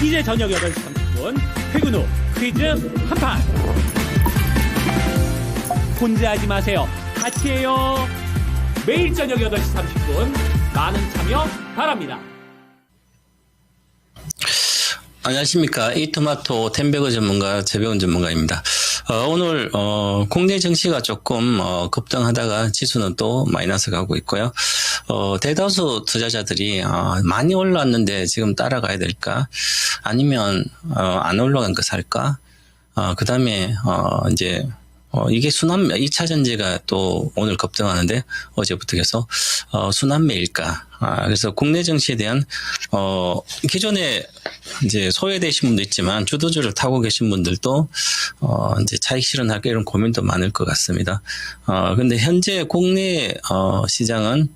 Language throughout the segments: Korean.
이제 저녁 8시 30분 퇴근 후 퀴즈 한판. 혼자 하지 마세요. 같이 해요. 매일 저녁 8시 30분 많은 참여 바랍니다. 안녕하십니까. 이토마토 텐베거 전문가 재배원 전문가입니다. 오늘 국내 증시가 조금 급등하다가 지수는 또 마이너스 가고 있고요. 대다수 투자자들이 많이 올랐는데 지금 따라가야 될까? 아니면 안 올라간 거 살까? 그 다음에 이제 이게 순환매, 2차 전지가 또 오늘 급등하는데 어제부터 계속 순환매일까? 그래서 국내 증시에 대한 기존에 이제 소외되신 분도 있지만 주도주를 타고 계신 분들도 이제 차익 실현할까 이런 고민도 많을 것 같습니다. 근데 현재 국내 시장은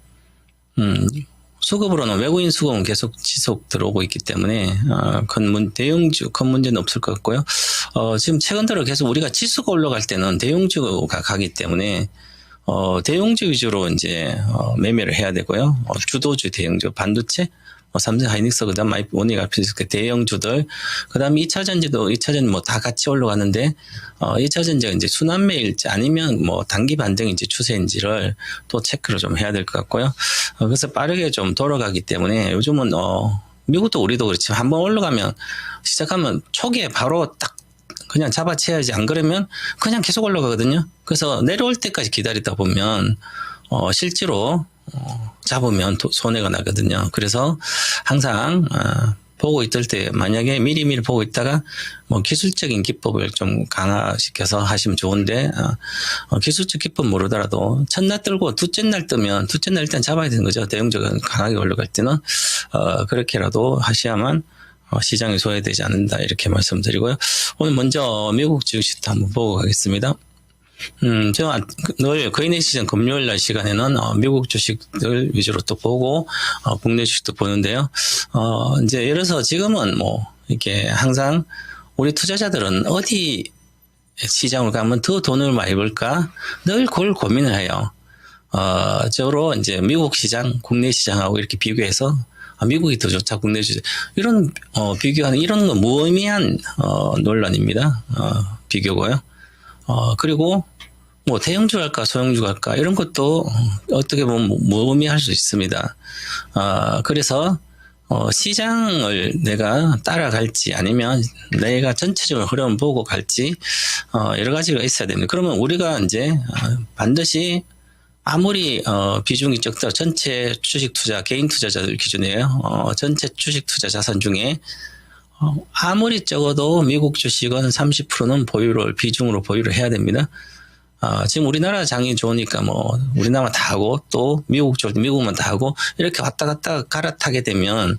수급으로는 외국인 수급은 계속 지속 들어오고 있기 때문에 대형주 큰 문제는 없을 것 같고요. 지금 최근 들어 계속 우리가 지수가 올라갈 때는 대형주가 가기 때문에 대형주 위주로 이제 매매를 해야 되고요. 주도주 대형주 반도체 삼성 하이닉스 그다음 원익 알피스 대형주들 그다음 2차 전지도 2차 전지 뭐 다 같이 올라가는데 2차 전지가 이제 순환매일지 아니면 뭐 단기 반등인지 추세인지를 또 체크를 좀 해야 될 것 같고요. 그래서 빠르게 좀 돌아가기 때문에 요즘은 미국도 우리도 그렇지만 한번 올라가면 시작하면 초기에 바로 딱 그냥 잡아채야지 안 그러면 그냥 계속 올라가거든요. 그래서 내려올 때까지 기다리다 보면 실제로 잡으면 손해가 나거든요. 그래서 항상 보고 있을 때 만약에 미리미리 보고 있다가 뭐 기술적인 기법을 좀 강화시켜서 하시면 좋은데 기술적 기법 모르더라도 첫날 들고 둘째 날 뜨면 둘째 날 일단 잡아야 되는 거죠. 대형주가 강하게 올라갈 때는 그렇게라도 하셔야만 시장이 소외되지 않는다 이렇게 말씀드리고요. 오늘 먼저 미국 주식도 한번 보고 가겠습니다. 제가 늘 거인의 시장 금요일 날 시간에는 미국 주식들 위주로 또 보고 국내 주식도 보는데요. 이제 예를 들어서 지금은 뭐 이렇게 항상 우리 투자자들은 어디 시장을 가면 더 돈을 많이 벌까 늘 그걸 고민을 해요. 저로 이제 미국 시장, 국내 시장하고 이렇게 비교해서 미국이 더 좋다, 국내 주식 이런 비교하는 이런 거 무의미한 논란입니다. 비교고요. 그리고 뭐 대형주 갈까 소형주 갈까 이런 것도 어떻게 보면 무의미할 수 있습니다. 그래서 시장을 내가 따라갈지 아니면 내가 전체적으로 흐름 보고 갈지 여러 가지가 있어야 됩니다. 그러면 우리가 이제 반드시 아무리 비중이 적다 전체 주식 투자 개인 투자자들 기준이에요. 전체 주식 투자 자산 중에 아무리 적어도 미국 주식은 30%는 보유를 비중으로 보유를 해야 됩니다. 지금 우리나라 장이 좋으니까 뭐 우리나라 다 하고 또 미국 좋을 때 미국만 다 하고 이렇게 왔다 갔다 갈아타게 되면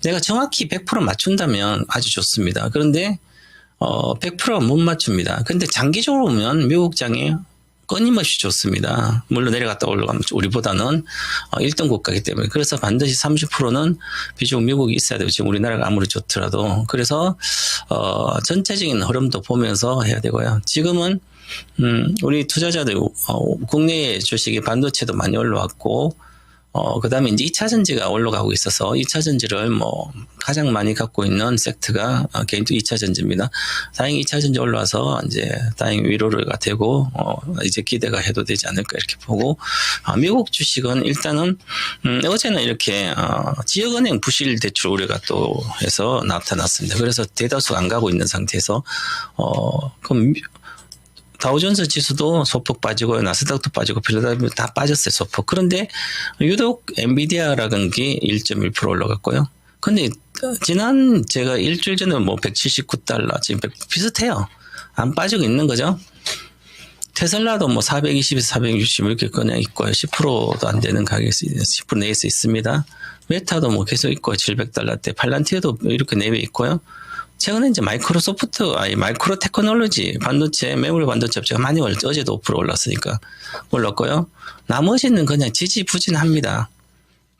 내가 정확히 100% 맞춘다면 아주 좋습니다. 그런데 100% 못 맞춥니다. 근데 장기적으로 보면 미국 장이 끊임없이 좋습니다. 물론 내려갔다 올라가면 우리보다는 1등 국가이기 때문에 그래서 반드시 30%는 비중 미국이 있어야 되고 지금 우리나라가 아무리 좋더라도 그래서 전체적인 흐름도 보면서 해야 되고요. 지금은 우리 투자자들 국내 주식이 반도체도 많이 올라왔고 그 다음에 이제 2차 전지가 올라가고 있어서 2차 전지를 뭐 가장 많이 갖고 있는 섹터가 개인도 2차 전지입니다. 다행히 2차 전지 올라와서 이제 다행히 위로가 되고 이제 기대가 해도 되지 않을까 이렇게 보고 미국 주식은 일단은 어제는 이렇게 지역은행 부실 대출 우려가 또 해서 나타났습니다. 그래서 대다수 안 가고 있는 상태에서 그럼 다우존스 지수도 소폭 빠지고 나스닥도 빠지고 필라델피아 다 빠졌어요. 소폭. 그런데 유독 엔비디아라는 게 1.1% 올라갔고요. 근데 지난 제가 일주일 전에 뭐 $179 지금 비슷해요. 안 빠지고 있는 거죠. 테슬라도 뭐 420에서 460 이렇게 그냥 있고요. 10%도 안 되는 가격에 10% 내에서 있습니다. 메타도 뭐 계속 있고 $700대 팔란티어도 이렇게 내외 있고요. 최근에 이제 마이크로 테크놀로지 반도체, 메모리 반도체 업체가 많이 어제도 5% 올랐으니까 올랐고요. 나머지는 그냥 지지부진합니다.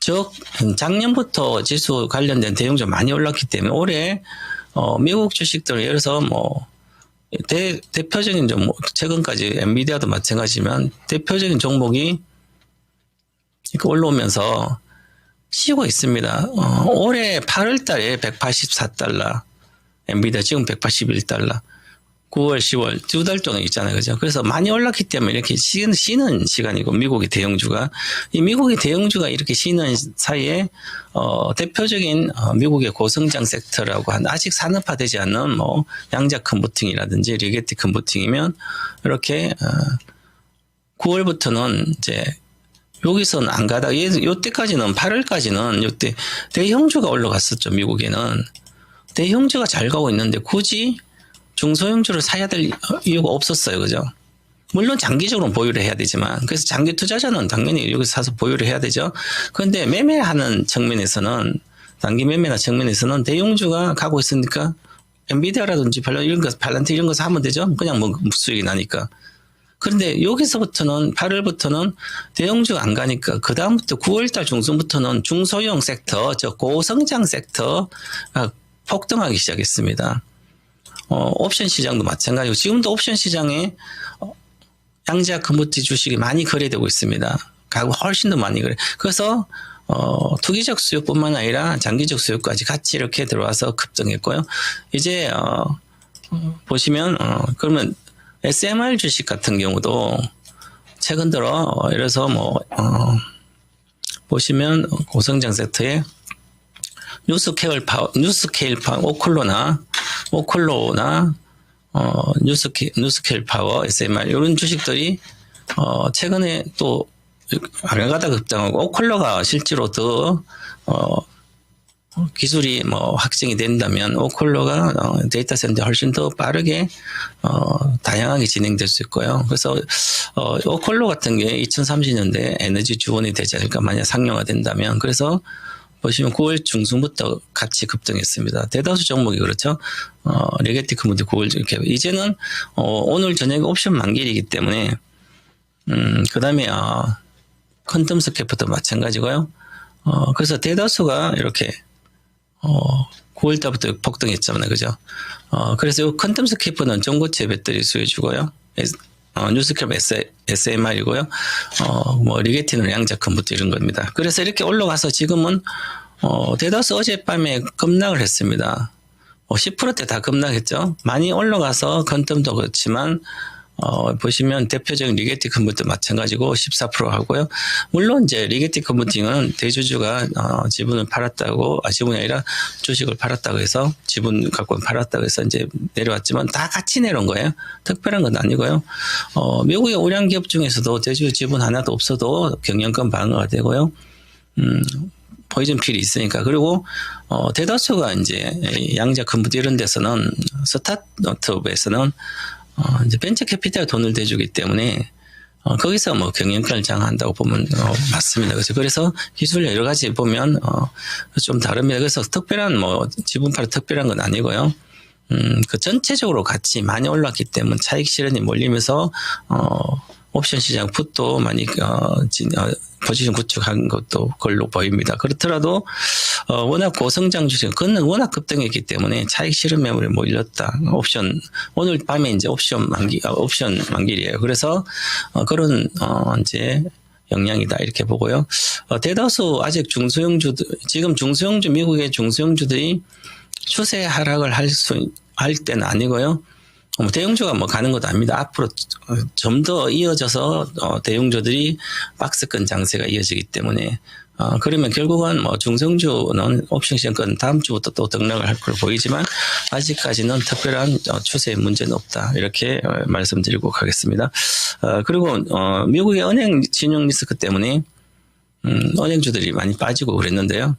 즉, 작년부터 지수 관련된 대형주 많이 올랐기 때문에 올해, 미국 주식들, 예를 들어서 뭐, 대표적인 종목, 최근까지 엔비디아도 마찬가지지만 대표적인 종목이 이렇게 올라오면서 쉬고 있습니다. 올해 8월 달에 184달러, 엔비디아 지금 181달러, 9월, 10월 두 달 동안 있잖아요. 그죠? 그래서 많이 올랐기 때문에 이렇게 쉬는 시간이고, 미국의 대형주가. 이 미국의 대형주가 이렇게 쉬는 사이에, 대표적인, 미국의 고성장 섹터라고 한, 아직 산업화되지 않는 뭐, 양자 컴퓨팅이라든지 리게티 컴퓨팅이면, 이렇게, 9월부터는 이제, 여기서는 안 가다가, 요때까지는, 8월까지는 요때 대형주가 올라갔었죠, 미국에는. 대형주가 잘 가고 있는데 굳이 중소형주를 사야 될 이유가 없었어요. 그죠? 물론 장기적으로는 보유를 해야 되지만, 그래서 장기 투자자는 당연히 여기서 사서 보유를 해야 되죠. 그런데 매매하는 측면에서는, 단기 매매나 측면에서는 대형주가 가고 있으니까, 엔비디아라든지 발란트 이런 거 사면 되죠? 그냥 뭐 수익이 나니까. 그런데 여기서부터는 8월부터는 대형주가 안 가니까 그다음부터 9월달 중순부터는 중소형 섹터, 고성장 섹터가 폭등하기 시작했습니다. 옵션 시장도 마찬가지고 지금도 옵션 시장에 양자 커뮤니티 주식이 많이 거래되고 있습니다. 가고 훨씬 더 많이 거래. 그래서 투기적 수요뿐만 아니라 장기적 수요까지 같이 이렇게 들어와서 급등했고요. 이제 보시면 그러면 SMR 주식 같은 경우도 최근 들어 예를 들어서 뭐 보시면 고성장 섹터에 뉴스케일 파워, 오클로나 뉴스케일 파워, SMR 이런 주식들이 최근에 또 안 가다 급등하고, 오클로가 실제로 더 기술이 뭐 확정이 된다면 오클로가 데이터 센터 훨씬 더 빠르게 다양하게 진행될 수 있고요. 그래서 오클로 같은 게 2030년대 에너지 주원이 되지 않을까, 만약 상용화된다면. 그래서 보시면 9월 중순부터 같이 급등했습니다. 대다수 종목이 그렇죠. 레게티 커뮤니티 9월 이렇게. 이제는 오늘 저녁에 옵션 만기이기 때문에 그 다음에 퀀텀 스캐프도 마찬가지고요. 그래서 대다수가 이렇게 9월 달부터 폭등했잖아요. 그죠? 그래서 이 퀀텀 스캐프는 전고체 배터리 수요주고요. 뉴스캡 SMR이고요. 뭐 리게티는 양자 컴퓨터 이런 겁니다. 그래서 이렇게 올라가서 지금은 대다수 어젯밤에 급락을 했습니다. 10%대 다 급락했죠. 많이 올라가서 퀀텀도 그렇지만 보시면 대표적인 리게티 컴퓨터 마찬가지고 14% 하고요. 물론 이제 리게티 컴퓨팅은 대주주가 지분을 팔았다고, 지분이 아니라 주식을 팔았다고 해서 지분 갖고 팔았다고 해서 이제 내려왔지만 다 같이 내려온 거예요. 특별한 건 아니고요. 미국의 우량 기업 중에서도 대주 지분 하나도 없어도 경영권 방어가 되고요. 포이즌 필이 있으니까. 그리고 대다수가 이제 양자 컴퓨터 이런 데서는, 스타트업에서는 이제 벤처 캐피탈 돈을 대주기 때문에 거기서 뭐 경영권을 장악한다고 보면 맞습니다. 그래서 기술 여러 가지 보면 좀 다릅니다. 그래서 특별한 뭐 지분파로 특별한 건 아니고요. 그 전체적으로 같이 많이 올랐기 때문에 차익 실현이 몰리면서 옵션 시장 풋도 많이 포지션 구축한 것도 걸로 보입니다. 그렇더라도 워낙 고성장 주식, 그건 워낙 급등했기 때문에 차익 실현 매물에 몰렸다. 옵션, 오늘 밤에 이제 옵션 만기일이에요. 그래서 그런 이제 영향이다 이렇게 보고요. 대다수 아직 지금 미국의 중소형주들이 추세 하락을 할 때는 아니고요. 대형주가 뭐 가는 것도 아닙니다. 앞으로 좀 더 이어져서 대형주들이 박스권 장세가 이어지기 때문에 그러면 결국은 뭐 중성주는 옵션 시장권 다음 주부터 또 등락을 할 걸로 보이지만 아직까지는 특별한 추세의 문제는 없다 이렇게 말씀드리고 가겠습니다. 그리고 미국의 은행 신용 리스크 때문에 은행주들이 많이 빠지고 그랬는데요.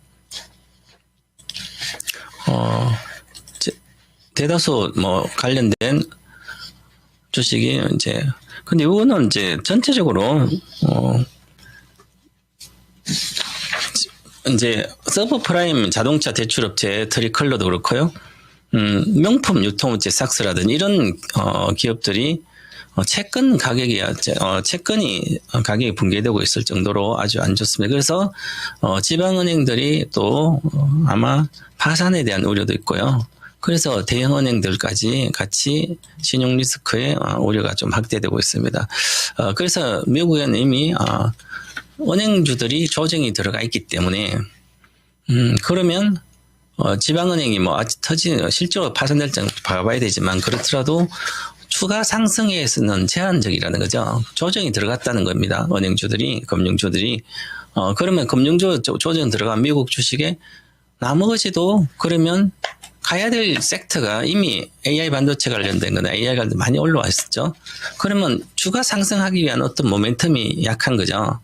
대다수 뭐 관련된 주식이 근데 이거는 이제 전체적으로 이제 서브프라임 자동차 대출업체 트리클러도 그렇고요. 명품 유통업체 삭스라든지 이런 기업들이 채권 가격이 붕괴되고 있을 정도로 아주 안 좋습니다. 그래서 지방은행들이 또 아마 파산에 대한 우려도 있고요. 그래서 대형은행들까지 같이 신용 리스크의 우려가 좀 확대되고 있습니다. 그래서 미국에는 이미 은행주들이 조정이 들어가 있기 때문에 그러면 지방은행이 뭐 아직 실제로 파산될 때 봐봐야 되지만 그렇더라도 추가 상승에서는 제한적이라는 거죠. 조정이 들어갔다는 겁니다. 은행주들이, 금융주들이. 그러면 금융주 조정 들어간 미국 주식에 나머지도 그러면 가야 될 섹터가 이미 AI 반도체 관련된 거나 AI 관련 많이 올라와 있었죠. 그러면 추가 상승하기 위한 어떤 모멘텀이 약한 거죠.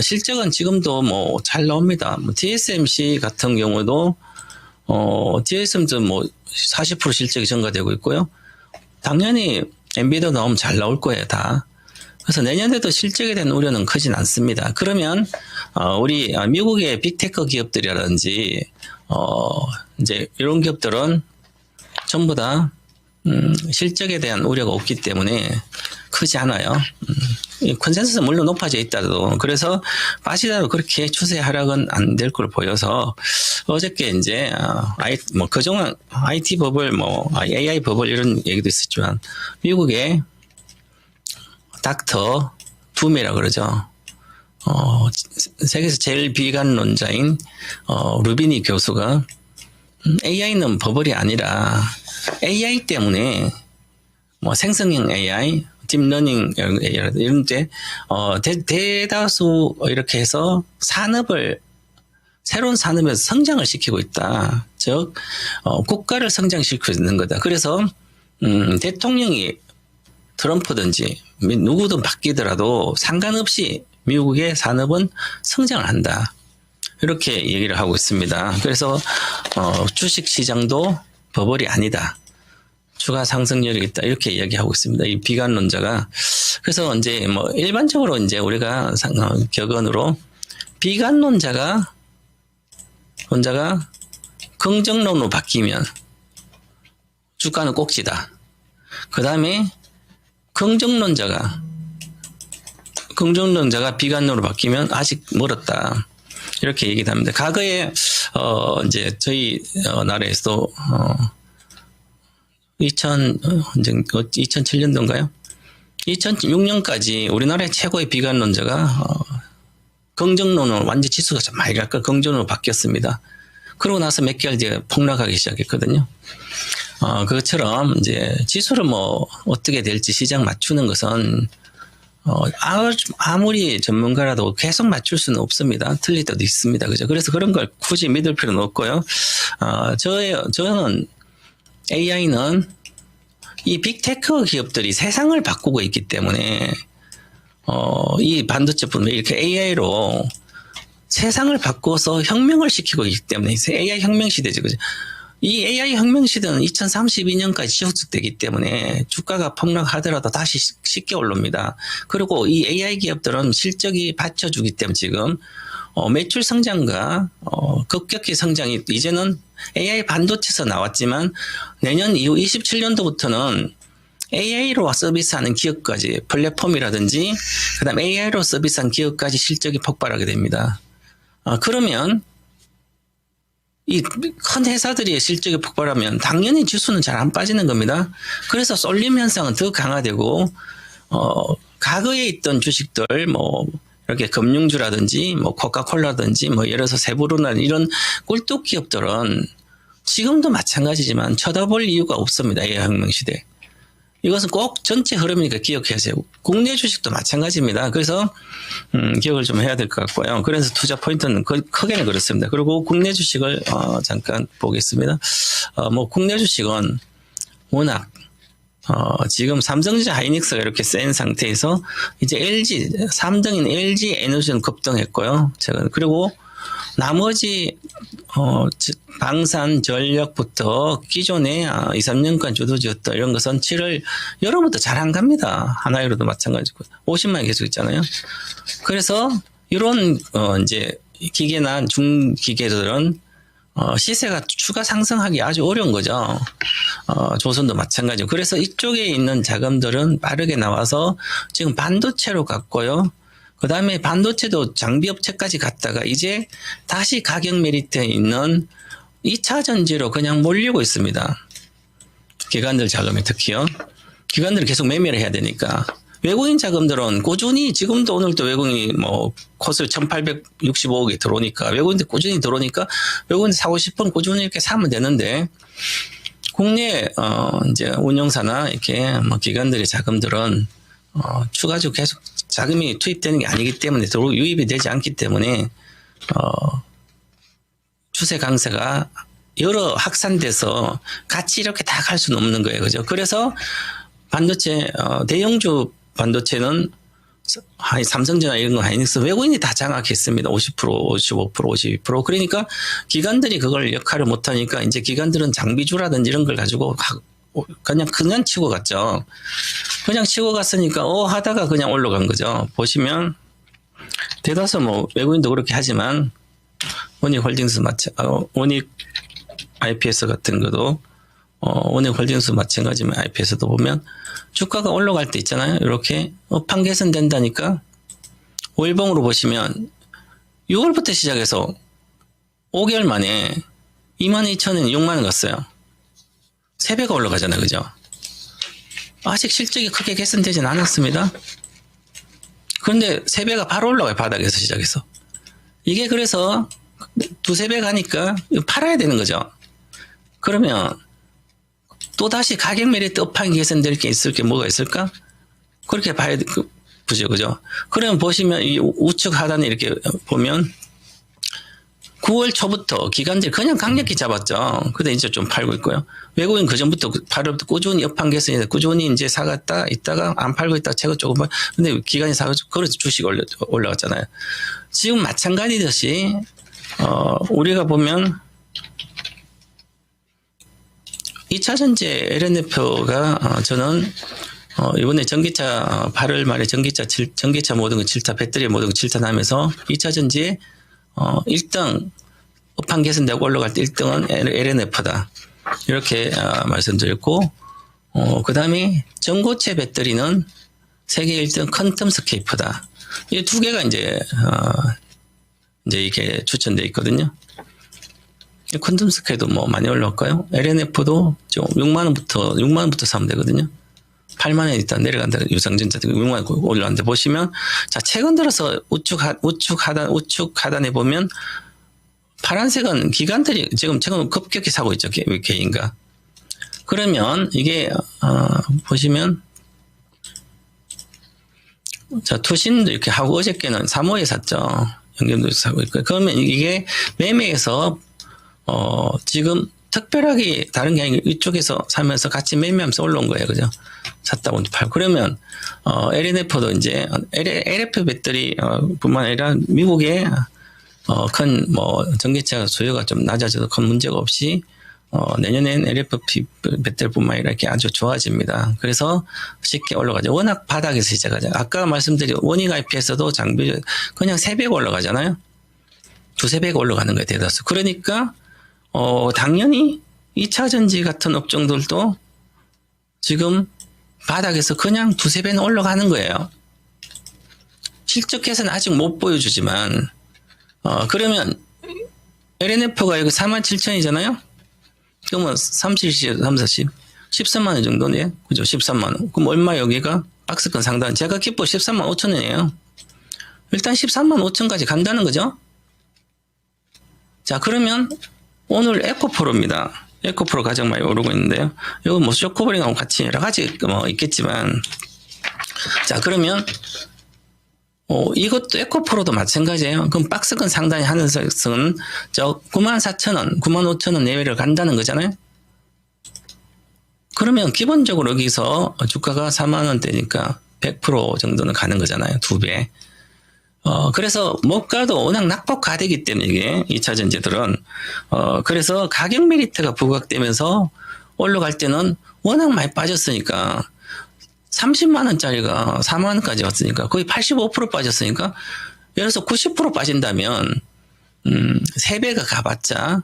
실적은 지금도 뭐 잘 나옵니다. 뭐 TSMC 같은 경우도 TSM도 뭐 40% 실적이 증가되고 있고요. 당연히 엔비디아 나오면 잘 나올 거예요, 다. 그래서 내년에도 실적에 대한 우려는 크진 않습니다. 그러면 우리 미국의 빅테크 기업들이라든지 이제 이런 기업들은 전부 다 실적에 대한 우려가 없기 때문에 크지 않아요. 컨센서스는 물론 높아져 있다도 그래서 빠지더라도 그렇게 추세 하락은 안 될 걸로 보여서 어저께 이제 뭐 그동안 IT 버블 뭐 AI 버블 이런 얘기도 있었지만 미국의 닥터 둠이라 그러죠. 세계에서 제일 비관론자인 루비니 교수가 AI는 버블이 아니라 AI 때문에 뭐 생성형 AI, 딥러닝 이런 데 대다수 이렇게 해서 새로운 산업에서 성장을 시키고 있다. 즉 국가를 성장시키고 있는 거다. 그래서 대통령이 트럼프든지 누구든 바뀌더라도 상관없이 미국의 산업은 성장을 한다. 이렇게 얘기를 하고 있습니다. 그래서 주식 시장도 버블이 아니다. 추가 상승률이 있다. 이렇게 이야기하고 있습니다. 이 비관론자가. 그래서 이제 뭐 일반적으로 이제 우리가 격언으로 비관론자가 긍정론으로 바뀌면 주가는 꼭지다. 그 다음에 긍정론자가 비관론으로 바뀌면 아직 멀었다. 이렇게 얘기를 합니다. 과거에 이제 저희 나라에서도 2007년도인가요? 2006년까지 우리나라의 최고의 비관론자가 긍정론으로 완전 지수가 좀 많이 갈까 긍정론으로 바뀌었습니다. 그러고 나서 몇 개월 뒤에 폭락하기 시작했거든요. 그것처럼 이제 지수를 뭐 어떻게 될지 시장 맞추는 것은 아무리 전문가라도 계속 맞출 수는 없습니다. 틀릴 때도 있습니다. 그죠? 그래서 그런 걸 굳이 믿을 필요는 없고요. 저는 AI는 이 빅테크 기업들이 세상을 바꾸고 있기 때문에 이 반도체뿐만 이렇게 AI로 세상을 바꿔서 혁명을 시키고 있기 때문에 AI 혁명 시대죠. 그죠? 이 AI 혁명 시대는 2032년까지 지속되기 때문에 주가가 폭락하더라도 다시 쉽게 올라옵니다. 그리고 이 AI 기업들은 실적이 받쳐주기 때문에 지금 매출 성장과 급격히 성장이 이제는 AI 반도체에서 나왔지만 내년 이후 27년도부터는 AI로 서비스하는 기업까지 플랫폼이라든지 그다음 AI로 서비스한 기업까지 실적이 폭발하게 됩니다. 그러면 이 큰 회사들이 실적이 폭발하면 당연히 지수는 잘 안 빠지는 겁니다. 그래서 쏠림 현상은 더 강화되고 과거에 있던 주식들 뭐 이렇게 금융주라든지 뭐 코카콜라든지 뭐 예를 들어서 세브로나 이런 꿀뚝 기업들은 지금도 마찬가지지만 쳐다볼 이유가 없습니다. AI 혁명 시대. 이것은 꼭 전체 흐름이니까 기억하세요. 국내 주식도 마찬가지입니다. 그래서 기억을 좀 해야 될 것 같고요. 그래서 투자 포인트는 크게는 그렇습니다. 그리고 국내 주식을 잠깐 보겠습니다. 뭐 국내 주식은 워낙 지금 삼성전자 하이닉스가 이렇게 센 상태에서 이제 LG 3등인 LG 에너지는 급등했고요. 그리고 나머지 방산 전력부터 기존에 2, 3년간 주도주였다 이런 것은 7월 여름부터 잘 안 갑니다. 하나유로도 마찬가지고 50만이 계속 있잖아요. 그래서 이런 이제 기계나 중기계들은 시세가 추가 상승하기 아주 어려운 거죠. 조선도 마찬가지고. 그래서 이쪽에 있는 자금들은 빠르게 나와서 지금 반도체로 갔고요. 그 다음에 반도체도 장비업체까지 갔다가 이제 다시 가격 메리트에 있는 2차 전지로 그냥 몰리고 있습니다. 기관들 자금이 특히요. 기관들이 계속 매매를 해야 되니까. 외국인 자금들은 꾸준히 지금도 오늘도 외국인이 뭐 코스 1865억이 들어오니까 외국인들 꾸준히 들어오니까 외국인들 사고 싶으면 꾸준히 이렇게 사면 되는데 국내 이제 운영사나 이렇게 뭐 기관들의 자금들은 추가적으로 계속 자금이 투입되는 게 아니기 때문에 유입이 되지 않기 때문에 추세 강세가 여러 확산돼서 같이 이렇게 다 갈 수는 없는 거예요. 그죠? 그래서 반도체, 대형주 반도체는 삼성전자 이런 거 하이닉스 외국인이 다 장악했습니다. 50%, 55%, 52%. 그러니까 기관들이 그걸 역할을 못하니까 이제 기관들은 장비주라든지 이런 걸 가지고 그냥 치고 갔죠. 그냥 치고 갔으니까 하다가 그냥 올라간 거죠. 보시면 대다수 뭐 외국인도 그렇게 하지만 원익홀딩스 원익 IPS 같은 것도 원익홀딩스 마찬가지면 IPS도 보면 주가가 올라갈 때 있잖아요. 이렇게 업황 개선된다니까 월봉으로 보시면 6월부터 시작해서 5개월 만에 22,000원, 6만원 갔어요. 3배가 올라가잖아요. 그죠? 아직 실적이 크게 개선되진 않았습니다. 그런데 3배가 바로 올라가요. 바닥에서 시작해서. 이게 그래서 2-3배 가니까 팔아야 되는 거죠. 그러면 또다시 가격 메리트 업황이 개선될 게 있을 게 뭐가 있을까? 그렇게 봐야 보죠. 그죠? 그러면 보시면 이 우측 하단에 이렇게 보면 9월 초부터 기관들이 그냥 강력히 잡았죠. 근데 이제 좀 팔고 있고요. 외국인 그전부터 꾸준히 업황 개선이 꾸준히 이제 사갔다 있다가 안 팔고 있다가 최고 조금 근데 기관이 사가지고 그래서 주식 올라갔잖아요. 지금 마찬가지듯이 우리가 보면 2차전지 LNF가 저는 이번에 전기차 8월 말에 전기차 모든 거 7차 배터리 모든 거 7차 나면서 2차전지에 1등 업황 개선되고 올라갈 때 1등은 LNF다. 이렇게 말씀드렸고 그 다음에 전고체 배터리는 세계 1등 퀀텀스케이프다. 이 두 개가 이제 이게 추천되어 있거든요. 퀀텀스케이프도 뭐 많이 올라올까요? LNF도 좀 6만원부터 사면 되거든요. 8만원 일단 내려간다. 유상전자 6만원 올라왔는데 보시면 자 최근 들어서 우측 하단에 보면 파란색은 기관들이 지금 급격히 사고 있죠. 개인가. 그러면 이게 보시면 자 투신도 이렇게 하고 어저께는 3호에 샀죠. 연금도 사고 있고 그러면 이게 매매에서 지금 특별하게 다른 게 아니고 이쪽에서 사면서 같이 매매하면서 올라온 거예요. 그죠? 샀다고 팔고. 그러면, LNF도 이제, LF 배터리, 뿐만 아니라 미국의, 큰, 전기차 수요가 좀 낮아져도 큰 문제가 없이, 내년엔 LF 배터리 뿐만 아니라 이렇게 아주 좋아집니다. 그래서 쉽게 올라가죠. 워낙 바닥에서 시작하죠. 아까 말씀드린 원익 IPS도 장비, 그냥 3배가 올라가잖아요. 2-3배가 올라가는 거예요. 대다수. 그러니까, 당연히 2차 전지 같은 업종들도 지금 바닥에서 그냥 2-3배는 올라가는 거예요. 실적 개선 아직 못 보여주지만, 그러면 LNF가 여기 47,000이잖아요? 그러면 30, 40, 13만원 정도네. 그죠? 13만원. 그럼 얼마 여기가? 박스권 상단. 제가 기포 13만 5천원이에요. 일단 13만 5천까지 간다는 거죠? 자, 그러면 오늘 에코프로입니다. 에코프로 가장 많이 오르고 있는데요. 이거 뭐 쇼커버링하고 같이 여러 가지 있겠지만, 자 그러면 이것도 에코프로도 마찬가지예요. 그럼 박스권 상단이 하는 것은 저 94,000원, 95,000원 내외를 간다는 거잖아요. 그러면 기본적으로 여기서 주가가 4만 원대니까 100% 정도는 가는 거잖아요. 2배. 그래서 목가도 워낙 낙폭 가되기 때문에 이게 2차 전지들은 그래서 가격 메리트가 부각되면서 올라갈 때는 워낙 많이 빠졌으니까 30만 원짜리가 4만 원까지 왔으니까 거의 85% 빠졌으니까 예를 들어서 90% 빠진다면 3배가 가봤자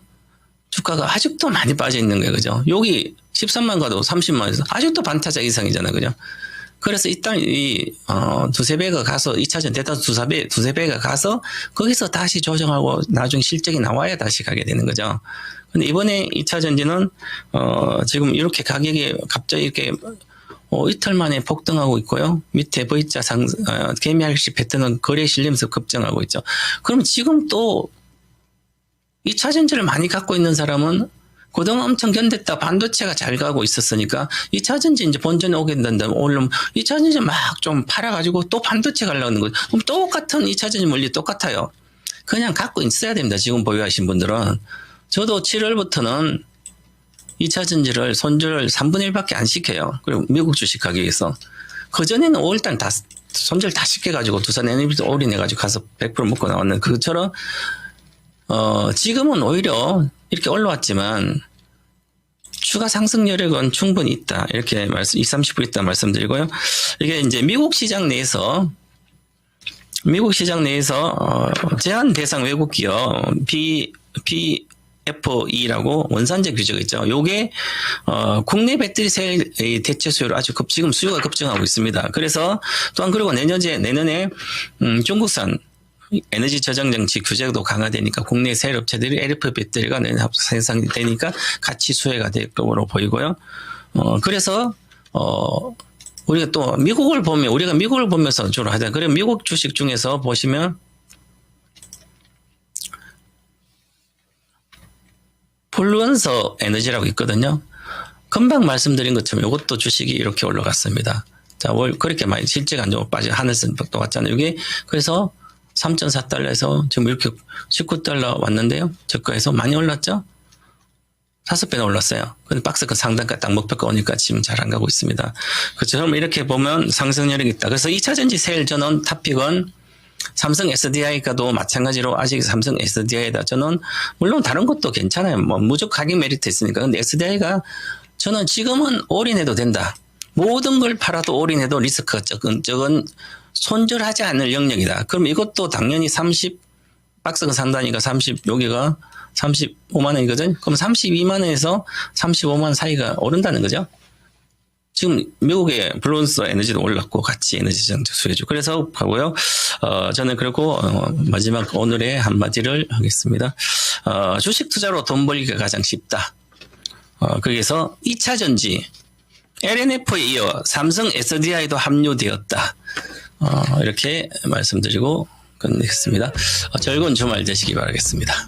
주가가 아직도 많이 빠져 있는 거예요. 그죠? 여기 13만 가도 30만 원에서 아직도 반타작 이상이잖아요. 그죠? 그래서 일단 두세 배가 가서 2차전 대다수 두세 배가 가서 거기서 다시 조정하고 나중에 실적이 나와야 다시 가게 되는 거죠. 근데 이번에 2차 전지는 지금 이렇게 가격이 갑자기 이렇게 이틀 만에 폭등하고 있고요. 밑에 V자 개미알식 패턴은 거래에 실리면서 급증하고 있죠. 그럼 지금 또 2차 전지를 많이 갖고 있는 사람은 그동안 엄청 견뎠다. 반도체가 잘 가고 있었으니까 2차 전지 이제 본전에 오게 된다면 오늘 2차 전지 막 좀 팔아가지고 또 반도체 가려는 거죠. 그럼 똑같은 2차 전지 원리 똑같아요. 그냥 갖고 있어야 됩니다. 지금 보유하신 분들은. 저도 7월부터는 2차 전지를 손절 3분의 1밖에 안 시켜요. 그리고 미국 주식 하기 위해서. 그전에는 5일단 다 손절 다 시켜가지고 두산 에너비도 올인해가지고 가서 100% 먹고 나왔는데 그처럼 지금은 오히려 이렇게 올라왔지만 추가 상승 여력은 충분히 있다. 이렇게 20-30% 있다 말씀드리고요. 이게 이제 미국 시장 내에서 제한 대상 외국 기업 BFE라고 원산재 규제가 있죠. 요게 국내 배터리 셀 대체 수요를 아주 지금 수요가 급증하고 있습니다. 그래서 또한 그리고 내년에 중국산 에너지 저장 장치 규제도 강화되니까 국내 셀 업체들이 LFP 배터리가 내년 생산이 되니까 같이 수혜가 될 것으로 보이고요. 그래서 우리가 또 우리가 미국을 보면서 주로 하잖아요. 그래 미국 주식 중에서 보시면 플루언서 에너지라고 있거든요. 금방 말씀드린 것처럼 이것도 주식이 이렇게 올라갔습니다. 자, 그렇게 많이 실제가 안 좋고 빠져 하늘선 또 왔잖아요. 이게 그래서 3.4달러에서 지금 이렇게 19달러 왔는데요. 저가에서 많이 올랐죠? 5배나 올랐어요. 근데 박스가 상단가 딱 목표가 오니까 지금 잘 안 가고 있습니다. 그처럼 이렇게 보면 상승력이 있다. 그래서 2차 전지 세일 저는 탑픽은 삼성 SDI가도 마찬가지로 아직 삼성 SDI다. 저는 물론 다른 것도 괜찮아요. 뭐 무조건 가격 메리트 있으니까. 근데 SDI가 저는 지금은 올인해도 된다. 모든 걸 팔아도 올인해도 리스크가 적은 손절하지 않을 영역이다. 그럼 이것도 당연히 박스가 상단이니까 여기가 35만 원이거든. 그럼 32만 원에서 35만 원 사이가 오른다는 거죠. 지금 미국의 블론스 에너지도 올랐고 같이 에너지 정책 수혜주. 그래서 가고요. 저는 그리고 마지막 오늘의 한마디를 하겠습니다. 주식 투자로 돈 벌기가 가장 쉽다. 거기서 2차 전지 LNF에 이어 삼성 SDI도 합류되었다. 이렇게 말씀드리고 끝내겠습니다. 즐거운 주말 되시기 바라겠습니다.